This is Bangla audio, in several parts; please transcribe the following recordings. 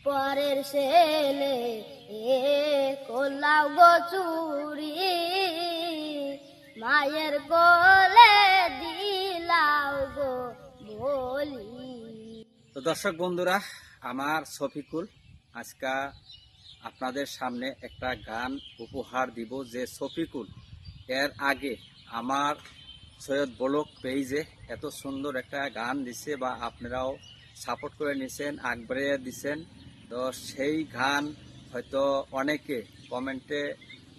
পরের ছেলে এ কোলাও গো চুরি, মায়ের কোলে দিলাও গো বলি। তো দর্শক বন্ধুরা, আমার শফিকুল আজকে আপনাদের সামনে একটা গান উপহার দিব। যে শফিকুল এর আগে আমার সৈয়দ ব্লগ পেজে এত সুন্দর একটা গান দিছে, বা আপনারাও সাপোর্ট করে নিছেন, আগবাড়িয়ে দিছেন। তো সেই গান হয়তো অনেকে কমেন্টে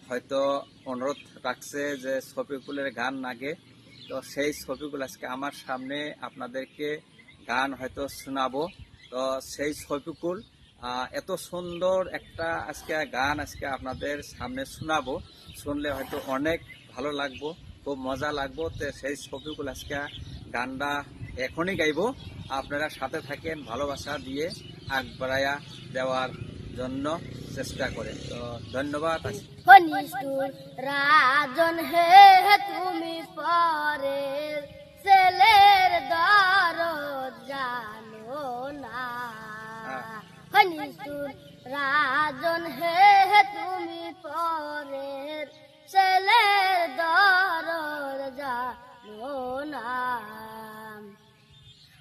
হয়তো অনুরোধ রাখছে যে শফিকুলের গান আগে। তো সেই শফিকুল আজকে আমার সামনে আপনাদেরকে গান হয়তো শোনাবো। তো সেই শফিকুল এত সুন্দর একটা আজকে গান আজকে আপনাদের সামনে শোনাবো। শুনলে হয়তো অনেক ভালো লাগবো, খুব মজা লাগবো। তো সেই শফিকুল আজকে গানটা এখনই গাইবো। আপনারা সাথে থাকেন, ভালোবাসা দিয়ে আগবাড়াইয়া দেওয়ার জন্য চেষ্টা করেন। তো ধন্যবাদ। নিষ্ঠুর রাজন হে তুমি পরের ছেলের দরদ জানো না। নিষ্ঠুর রাজন হে তুমি পরের ছেলের দরদ জানো না।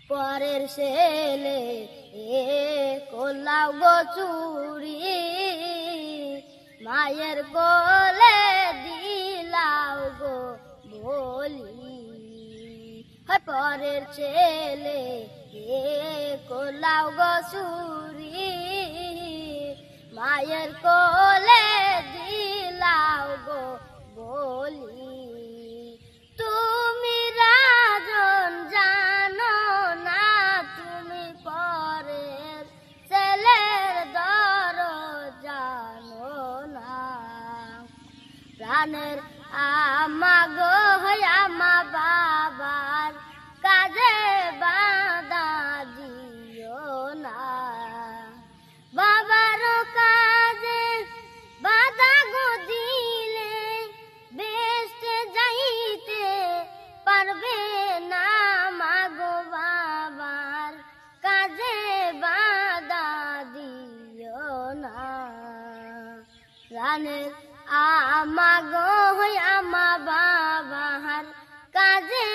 পরের ছেলে এ কোলাও গো চুরি, মায়ের কোলে দিলাও গো বলি। পরের ছেলে এ কোলাও গো চুরি, মায়ের কোলে দিলাও গো বলি। তুমি রাজন জানো না, তুমি পরের ছেলের দরদ জানো না। প্রাণের আমা গো আমা বাবার কাজে বাধা দিও না। বাবার কাজে বাধা গো দিলে বেস্টে যাইতে পারবে না। মাগো বাবার কাজে বাধা দিও না। প্রাণের আমা গো আমা বাবার কাজে